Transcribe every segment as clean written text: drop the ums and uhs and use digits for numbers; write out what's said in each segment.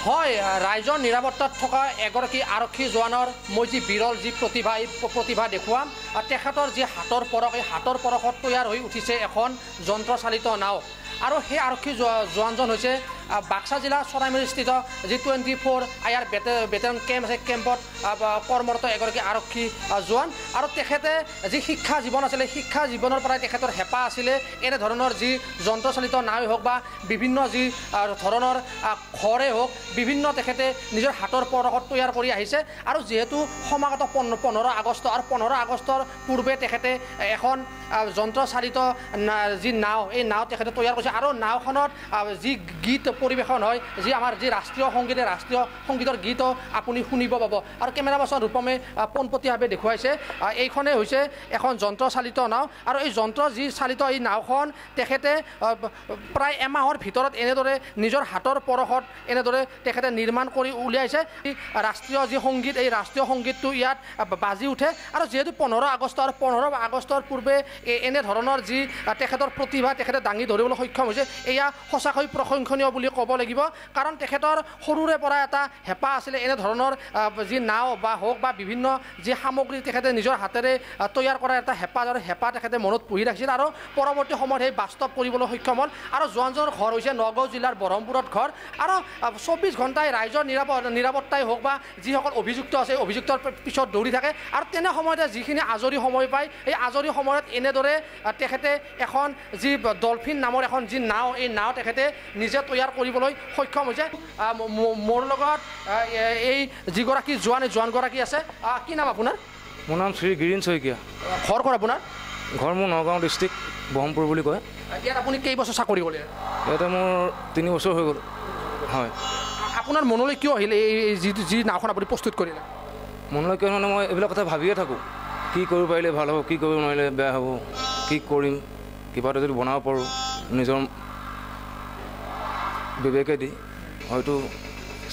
হয় ৰাইজৰ নিৰাপত্তাত থকা এগৰাকী আৰক্ষী জোৱানৰ মই যি বিৰল যি প্ৰতিভা দেখুৱাম তেখেতৰ যি হাতৰ পৰশ এই হাতৰ পৰশত তৈয়াৰ হৈ উঠিছে এখন যন্ত্ৰচালিত নাও আৰু সেই আৰক্ষী জোৱানজন হৈছে বাক্সা জিলা চৰাইমাৰীস্থিত যি 24 আয়াৰ বেটেলিয়ন কেম্প আছে কেম্পত কৰ্মৰত এগৰাকী আৰক্ষী জোৱান আৰু তেখেতে যি শিক্ষা জীৱন আছিলে শিক্ষা জীৱনৰ পৰাই তেখেতৰ হেঁপাহ আছিলে এনেধৰণৰ যি যন্ত্ৰচালিত নাওই হওক বা বিভিন্ন যি ধৰণৰ ঘৰে হওক বিভিন্ন তেখেতে নিজৰ হাতৰ পৰশত তৈয়াৰ কৰি আহিছে আৰু যিহেতু সমাগত 15 আগষ্ট আৰু 15 আগষ্টৰ পূৰ্বে তেখেতে এখন যন্ত্ৰচালিত যি নাও এই নাও তেখেতে তৈয়াৰ কৰিছে আৰু নাওখনত যি গীত পৰিৱেশন হয় যি আমাৰ যি ৰাষ্ট্ৰীয় সংগীতৰ গীতো আপুনি শুনিব পাব আৰু কেমেৰা পাৰ্চন ৰূপমে পোনপটীয়াভাৱে দেখুৱাইছে এইখনেই হৈছে এখন যন্ত্ৰচালিত নাও আৰু এই যন্ত্ৰ যি চালিত এই নাওখন তেখেতে প্ৰায় এমাহৰ ভিতৰত এনেদৰে নিজৰ হাতৰ পৰশত এনেদৰে তেখেতে নিৰ্মাণ কৰি উলিয়াইছে ৰাষ্ট্ৰীয় যি সংগীত এই ৰাষ্ট্ৰীয় সংগীতটো ইয়াত বাজি উঠে আৰু যিহেতু 15 আগষ্টৰ পূৰ্বে এনেধৰণৰ যি তেখেতৰ প্ৰতিভা তেখেতে দাঙি ধৰিবলৈ সক্ষম হৈছে এয়া সঁচাকৈ প্ৰশংসনীয় বুলি ক'ব লাগিব কাৰণ তেখেতৰ সৰুৰে পৰা এটা হেঁপাহ আছিলে এনেধৰণৰ যি নাও বা হওক বা বিভিন্ন যি সামগ্ৰী তেখেতে নিজৰ হাতেৰে তৈয়াৰ কৰাৰ এটা হেঁপাহ তেখেতে মনত পুহি ৰাখিছিল আৰু পৰৱৰ্তী সময়ত সেই বাস্তৱ কৰিবলৈ সক্ষম হ'ল আৰু জোৱানজনৰ ঘৰ হৈছে নগাঁও জিলাৰ ব্ৰহ্মপুৰত ঘৰ আৰু 24 ঘণ্টাই ৰাইজৰ নিৰাপত্তাই হওক বা যিসকল অভিযুক্ত আছে অভিযুক্তৰ পিছত দৌৰি থাকে আৰু তেনে সময়তে যিখিনি আজৰি সময় পায় এই আজৰি সময়ত এনেদৰে তেখেতে এখন যি ডলফিন নামৰ এখন যি নাও এই নাও তেখেতে নিজে তৈয়াৰ কৰিবলৈ সক্ষম হৈছে মোৰ লগত এই যিগৰাকী জোৱানগৰাকী আছে কি নাম আপোনাৰ মোৰ নাম শ্ৰী গিৰীন শইকীয়া ঘৰ ক'ত আপোনাৰ ঘৰ মোৰ নগাঁও ডিষ্ট্ৰিক্ট ব্ৰহ্মপুৰ বুলি কয় ইয়াত আপুনি কেইবছৰ চাকৰি কৰিলে ইয়াতে মোৰ 3 বছৰ হৈ গ'ল হয় আপোনাৰ মনলৈ কিয় আহিলে এই যি নাওখন আপুনি প্ৰস্তুত কৰিলে মনলৈ কিয় মানে মই এইবিলাক কথা ভাবিয়ে থাকোঁ কি কৰিব পাৰিলে ভাল হ'ব কি কৰিব নোৱাৰিলে বেয়া হ'ব কি কৰিম কিবা এটা যদি বনাব পাৰোঁ নিজৰ বিবেকেদি হয়তো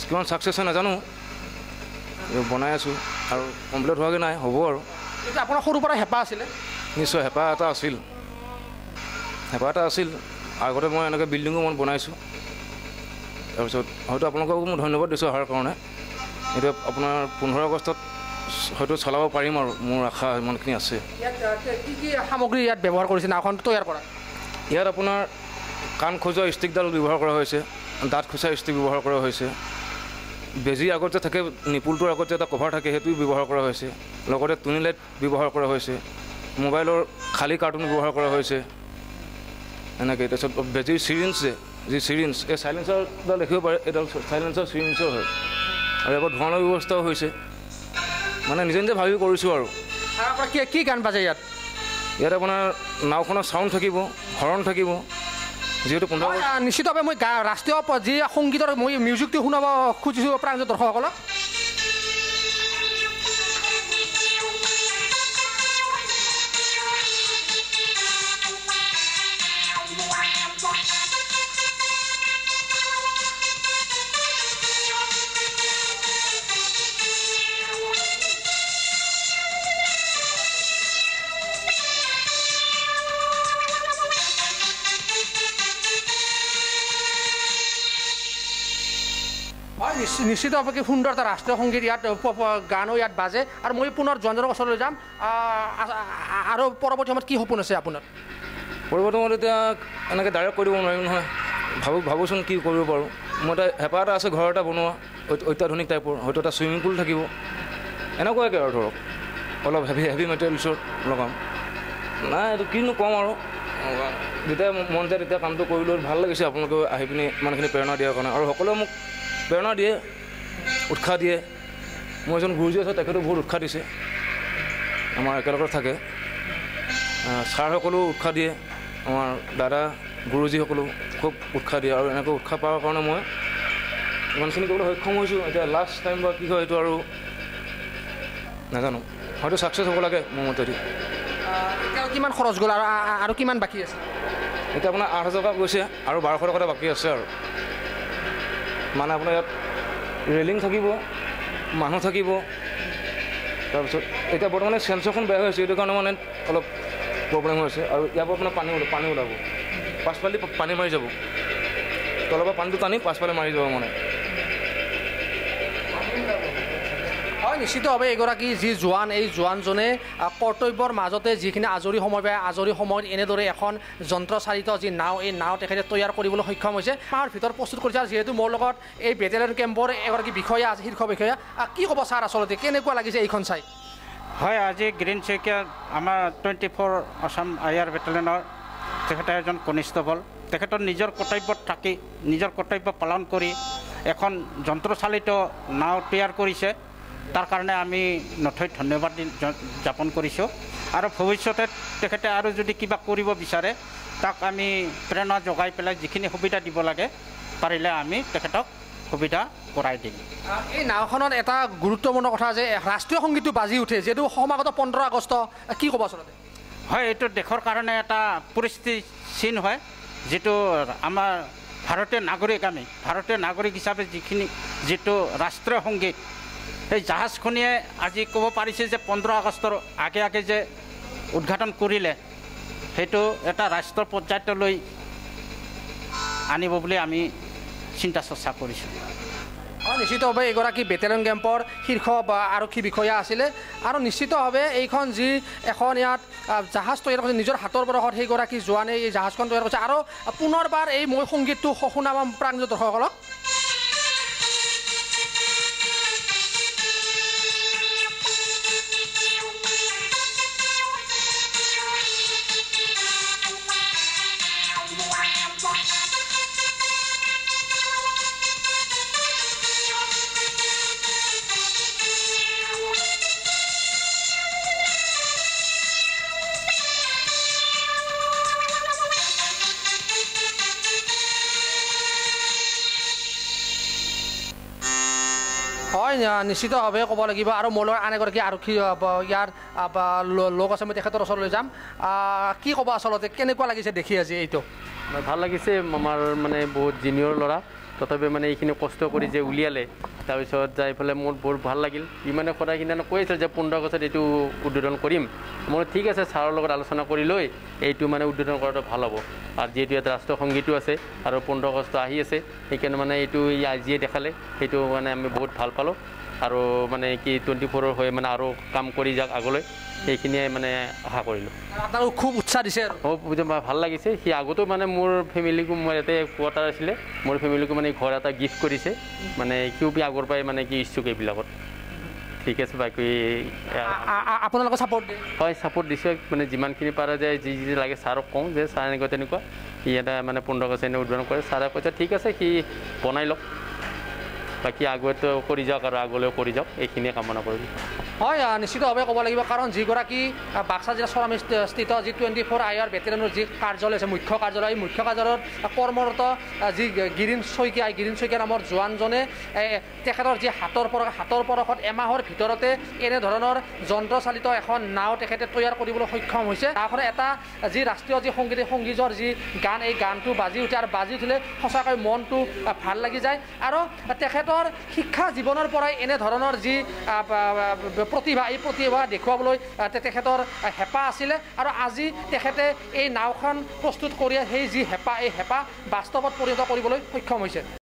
কিমান ছাকচেছ হয় নাজানো বনাই আছোঁ আৰু কমপ্লিট হোৱাগৈ নাই হ'ব আৰু এতিয়া আপোনাৰ সৰুৰ পৰা হেঁপাহ আছিলে নিশ্চয় হেঁপাহ এটা আছিল আগতে মই এনেকৈ বিল্ডিঙো মই বনাইছোঁ তাৰপিছত হয়তো আপোনালোককো মই ধন্যবাদ দিছোঁ অহাৰ কাৰণে এতিয়া আপোনাৰ 15 আগষ্টত হয়তো চলাব পাৰিম আৰু মোৰ আশা ইমানখিনি আছে কি কি সামগ্ৰী ইয়াত ব্যৱহাৰ কৰিছে নাওখন তৈয়াৰ কৰা ইয়াত আপোনাৰ কাণ খজোৱা ষ্টিকডাল ব্যৱহাৰ কৰা হৈছে দাঁত খোচা ষ্টিক ব্যৱহাৰ কৰা হৈছে বেজী আগত যে থাকে নিপুলটোৰ আগত যে এটা কভাৰ থাকে সেইটো ব্যৱহাৰ কৰা হৈছে লগতে টুনি লাইট ব্যৱহাৰ কৰা হৈছে মোবাইলৰ খালী কাৰ্টুন ব্যৱহাৰ কৰা হৈছে এনেকৈ তাৰপিছত বেজীৰ চিৰিঞ্জ যি চিৰিঞ্জ এই চাইলেঞ্চাৰডাল দেখিব পাৰে এইডাল চাইলেঞ্চাৰ চিৰিঞ্জৰ হয় আৰু আকৌ ধোঁৱাৰ ব্যৱস্থাও হৈছে মানে নিজে ভাবি কৰিছোঁ আৰু কি গান বাজে ইয়াত আপোনাৰ নাওখনৰ চাউণ্ড থাকিব হৰণ থাকিব যিহেতু 15 নিশ্চিতভাৱে মই ৰাষ্ট্ৰীয় যি সংগীতৰ মই মিউজিকটো শুনাব খুজিছোঁ প্ৰাঞ্জল দৰ্শকসকলক নিশ্চিতভাৱে সুন্দৰ এটা ৰাষ্ট্ৰীয় সংগীত ইয়াত গানো ইয়াত বাজে আৰু মই পুনৰ জোৱানজনৰ ওচৰলৈ যাম আৰু পৰৱৰ্তী সময়ত কি সপোন আছে আপোনাৰ পৰৱৰ্তী সময়ত এতিয়া এনেকৈ ডাইৰেক্ট কৰিব নোৱাৰিম নহয় ভাবোচোন কি কৰিব পাৰোঁ মোৰ এটা হেঁপাহ এটা আছে ঘৰ এটা বনোৱা অত্যাধুনিক টাইপৰ হয়তো এটা চুইমিং পুল থাকিব এনেকুৱাকৈ আৰু ধৰক অলপ হেভি মেটেৰিয়েলছত লগাম নাই এইটো কিনো ক'ম আৰু যেতিয়া মন যায় তেতিয়া কামটো কৰিলোঁ ভাল লাগিছে আপোনালোকে আহি পিনি ইমানখিনি প্ৰেৰণা দিয়াৰ কাৰণে আৰু সকলোৱে মোক প্ৰেৰণা দিয়ে উৎসাহ দিয়ে মোৰ এজন গুৰুজী আছে তেখেতেও বহুত উৎসাহ দিছে আমাৰ একেলগত থাকে ছাৰসকলেও উৎসাহ দিয়ে আমাৰ দাদা গুৰুজীসকলেও খুব উৎসাহ দিয়ে আৰু এনেকৈ উৎসাহ পোৱাৰ কাৰণে মই ইমানখিনি কৰিবলৈ সক্ষম হৈছোঁ এতিয়া লাষ্ট টাইম বা কি হয় এইটো আৰু নাজানো হয়তো ছাকচেছ হ'ব লাগে মোৰ মতেদি কিমান খৰচ গ'ল আৰু কিমান বাকী আছে এতিয়া আপোনাৰ 8,000 টকা গৈছে আৰু 1200 টকা বাকী আছে আৰু মানে আপোনাৰ ইয়াত ৰেলিং থাকিব মানুহ থাকিব তাৰপিছত এতিয়া বৰ্তমানে চেঞ্চৰখন বেয়া হৈ আছে এইটো কাৰণে মানে অলপ প্ৰব্লেম হৈছে আৰু ইয়াৰ পৰা আপোনাৰ পানী ওলাব পাছফালে পানী মাৰি যাব তলৰ পৰা পানীটো টানি পাছফালে মাৰি যাব মানে হয় নিশ্চিতভাৱে এগৰাকী যি জোৱান এই জোৱানজনে কৰ্তব্যৰ মাজতে যিখিনি আজৰি সময় পায় আজৰি সময়ত এনেদৰে এখন যন্ত্ৰচালিত যি নাও এই নাও তেখেতে তৈয়াৰ কৰিবলৈ সক্ষম হৈছে মাহৰ ভিতৰত প্ৰস্তুত কৰিছে আৰু যিহেতু মোৰ লগত এই বেটেলিয়ন কেম্পৰ এগৰাকী বিষয়া আছে শীৰ্ষ বিষয়া কি ক'ব ছাৰ আচলতে কেনেকুৱা লাগিছে এইখন চাই হয় আজি গিৰীণ শইকীয়া আমাৰ 24 আসাম আয়াৰ বেটেলিয়নৰ তেখেতে এজন কনিষ্টবল তেখেতৰ নিজৰ কৰ্তব্যত থাকি নিজৰ কৰ্তব্য পালন কৰি এখন যন্ত্ৰচালিত নাও তৈয়াৰ কৰিছে তাৰ কাৰণে আমি নথৈ ধন্যবাদ জ্ঞাপন কৰিছোঁ আৰু ভৱিষ্যতে তেখেতে আৰু যদি কিবা কৰিব বিচাৰে তাক আমি প্ৰেৰণা যোগাই পেলাই যিখিনি সুবিধা দিব লাগে পাৰিলে আমি তেখেতক সুবিধা কৰাই দিম এই নাওখনত এটা গুৰুত্বপূৰ্ণ কথা যে ৰাষ্ট্ৰীয় সংগীতটো বাজি উঠে যিহেতু সমাগত 15 আগষ্ট কি ক'ব আচলতে হয় এইটো দেশৰ কাৰণে এটা পৰিস্থিতি চিন হয় যেটো আমাৰ ভাৰতীয় নাগৰিক হিচাপে যেটো ৰাষ্ট্ৰীয় সংগীত এই জাহাজখনিয়ে আজি ক'ব পাৰিছে যে 15 আগষ্টৰ আগে যে উদ্ঘাটন কৰিলে সেইটো এটা ৰাষ্ট্ৰৰ পৰ্যায়লৈ আনিব বুলি আমি চিন্তা চৰ্চা কৰিছোঁ নিশ্চিতভাৱে এগৰাকী বেটেলিয়ন কেম্পৰ শীৰ্ষ আৰক্ষী বিষয়া আছিলে আৰু নিশ্চিতভাৱে এইখন যি এখন ইয়াত জাহাজ তৈয়াৰ কৰিছে নিজৰ হাতৰ বৰষত সেইগৰাকী জোৱানে এই জাহাজখন তৈয়াৰ কৰিছে আৰু পুনৰবাৰ এই মই সংগীতটো শুনাম প্ৰাঞ্জল দৰ্শকসকলক হয় নিশ্চিতভাৱে ক'ব লাগিব আৰু মোৰ লগত আন এগৰাকী আৰক্ষী ইয়াৰ লোক আছে মই তেখেতৰ ওচৰলৈ যাম কি ক'ব আচলতে কেনেকুৱা লাগিছে দেখি আজি এইটো ভাল লাগিছে আমাৰ মানে বহুত জিনিয়ৰ ল'ৰা তথাপি মানে এইখিনি কষ্ট কৰি যে উলিয়ালে তাৰপিছত যাই পেলাই মোৰ বহুত ভাল লাগিল ইমানে সদায় সিদিনা কৈ আছিল যে 15 আগষ্টত এইটো উদ্বোধন কৰিম মই ঠিক আছে ছাৰৰ লগত আলোচনা কৰি লৈ এইটো মানে উদ্বোধন কৰাটো ভাল হ'ব আৰু যিহেতু ইয়াত ৰাষ্ট্ৰীয় সংগীতো আছে আৰু 15 আগষ্ট আহি আছে সেইকাৰণে মানে এইটো আজিয়ে দেখালে সেইটো মানে আমি বহুত ভাল পালোঁ আৰু মানে কি 24 হৈ মানে আৰু কাম কৰি যাওক আগলৈ সেইখিনিয়ে মানে আশা কৰিলোঁ আপোনাক খুব উৎসাহ দিছে ভাল লাগিছে সি আগতো মানে মোৰ ফেমিলিকো মোৰ ইয়াতে কোৱাৰ্টাৰ আছিলে মোৰ ফেমিলিকো মানে ঘৰ এটা গিফ্ট কৰিছে মানে সিও আগৰ পৰাই মানে কি ইচ্ছুক এইবিলাকত ঠিক আছে বাকী আপোনালোকৰ ছাপোৰ্ট হয় ছাপোৰ্ট দিছোঁ মানে যিমানখিনি পৰা যায় যি লাগে ছাৰক কওঁ যে ছাৰ এনেকুৱা তেনেকুৱা সি এটা মানে 15 আগষ্ট এনে উদ্বোধন কৰে ছাৰে কৈছে ঠিক আছে সি বনাই লওক বাকী আগতো কৰি যাওক আৰু আগলৈও কৰি যাওক এইখিনিয়ে কামনা কৰিলোঁ হয় নিশ্চিতভাৱে ক'ব লাগিব কাৰণ যিগৰাকী বাক্সা জিলাৰ চৰামস্থিত যি 24 আয়াৰ বেটেলিয়নৰ যি কাৰ্যালয় আছে মুখ্য কাৰ্যালয় এই মুখ্য কাৰ্যালয়ত কৰ্মৰত যি গিৰীণ শইকীয়া নামৰ জোৱানজনে তেখেতৰ যি হাতৰ পৰশত এমাহৰ ভিতৰতে এনেধৰণৰ যন্ত্ৰচালিত এখন নাও তেখেতে তৈয়াৰ কৰিবলৈ সক্ষম হৈছে তাৰফলত এটা যি ৰাষ্ট্ৰীয় যি সংগীতৰ যি গান এই গানটো বাজি উঠে আৰু বাজি উঠিলে সঁচাকৈ মনটো ভাল লাগি যায় আৰু তেখেতৰ শিক্ষা জীৱনৰ পৰাই এনেধৰণৰ যি প্ৰতিভা এই প্ৰতিভা দেখুৱাবলৈ তেখেতৰ হেঁপাহ আছিলে আৰু আজি তেখেতে এই নাওখন প্ৰস্তুত কৰি সেই যি হেঁপাহ এই হেঁপাহ বাস্তৱত পৰিণত কৰিবলৈ সক্ষম হৈছে